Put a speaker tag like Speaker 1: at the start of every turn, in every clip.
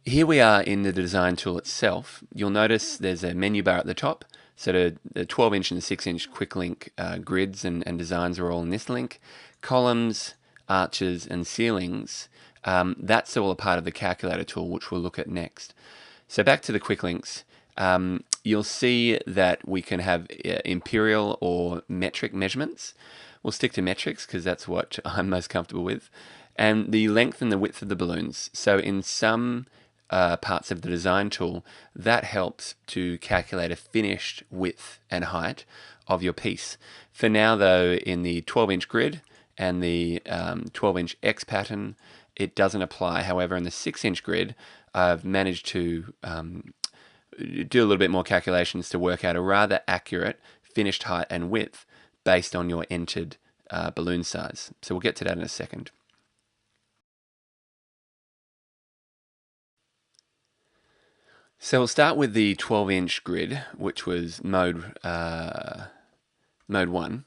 Speaker 1: Here we are in the design tool itself. You'll notice there's a menu bar at the top. So the 12-inch and the 6-inch quick link grids and designs are all in this link. Columns, arches, and ceilings, that's all a part of the calculator tool, which we'll look at next. So back to the quick links. You'll see that we can have imperial or metric measurements. We'll stick to metrics because that's what I'm most comfortable with. And the length and the width of the balloons. So in some parts of the design tool, that helps to calculate a finished width and height of your piece. For now though, in the 12-inch grid and the 12-inch X pattern, it doesn't apply. However, in the 6-inch grid, I've managed to do a little bit more calculations to work out a rather accurate finished height and width based on your entered balloon size. So we'll get to that in a second. So we'll start with the 12-inch grid, which was mode 1.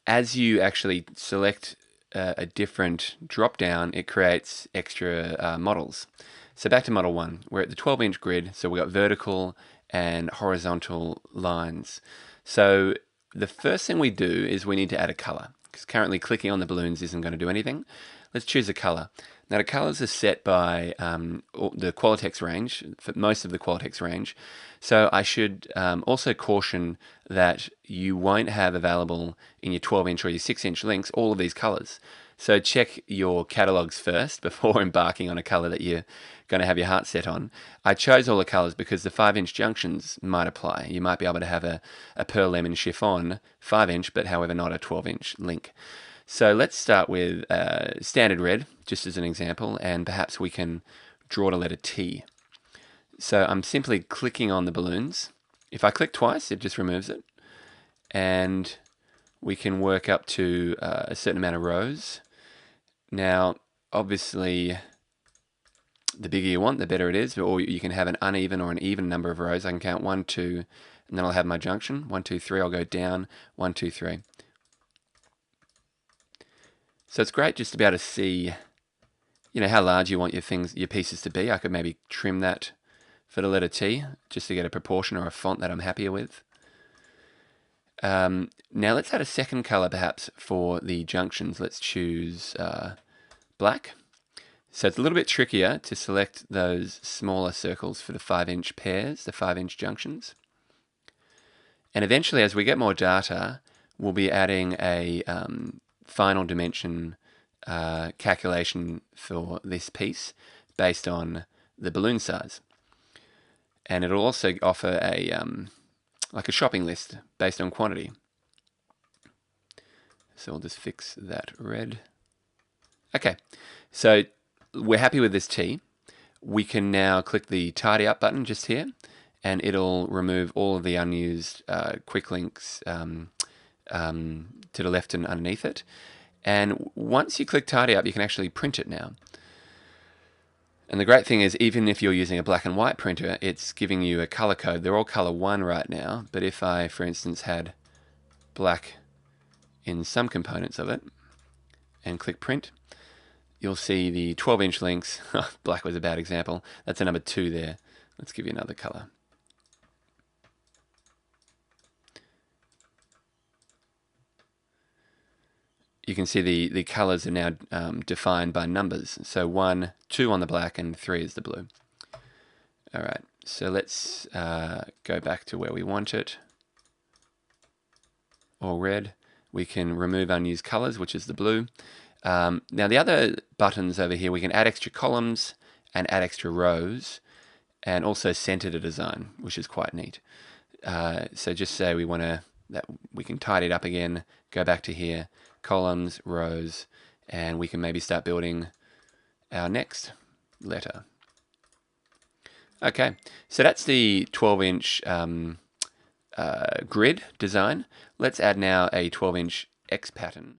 Speaker 1: As you actually select a different drop-down, it creates extra models. So back to model 1, we're at the 12-inch grid, so we've got vertical and horizontal lines. So the first thing we do is we need to add a color, because currently clicking on the balloons isn't going to do anything. Let's choose a color. Now the colors are set by the Qualitex range, for most of the Qualitex range. So I should also caution that you won't have available in your 12-inch or your 6-inch links all of these colors. So check your catalogs first before embarking on a color that you're going to have your heart set on. I chose all the colors because the 5-inch junctions might apply. You might be able to have a pearl lemon chiffon 5-inch, but however not a 12-inch link. So let's start with standard red, just as an example, and perhaps we can draw the letter T. So I'm simply clicking on the balloons. If I click twice, it just removes it. And we can work up to a certain amount of rows. Now, obviously, the bigger you want, the better it is, or you can have an uneven or an even number of rows. I can count 1, 2, and then I'll have my junction. 1, 2, 3, I'll go down, 1, 2, 3. So it's great just to be able to see, how large you want your pieces to be. I could maybe trim that for the letter T, just to get a proportion or a font that I'm happier with. Now let's add a second color perhaps for the junctions. Let's choose black. So it's a little bit trickier to select those smaller circles for the 5-inch pairs, the 5-inch junctions. And eventually, as we get more data, we'll be adding a final dimension calculation for this piece based on the balloon size. And it'll also offer a like a shopping list based on quantity. So we'll just fix that red. Okay, so we're happy with this T. We can now click the tidy up button just here, and it'll remove all of the unused quick links to the left and underneath it. And once you click tidy up, you can actually print it now. And the great thing is, even if you're using a black and white printer, it's giving you a color code. They're all color 1 right now, but if I, for instance, had black in some components of it and click print, you'll see the 12-inch links. Black was a bad example. That's a number 2 there. Let's give you another color. You can see the colors are now defined by numbers. So 1, 2 on the black, and 3 is the blue. All right, so let's go back to where we want it. Or red. We can remove unused colors, which is the blue. Now the other buttons over here, we can add extra columns and add extra rows, and also center the design, which is quite neat. So just say we want to, that we can tidy it up again, go back to here, columns, rows, and we can maybe start building our next letter. Okay, so that's the 12-inch grid design. Let's add now a 12-inch X pattern.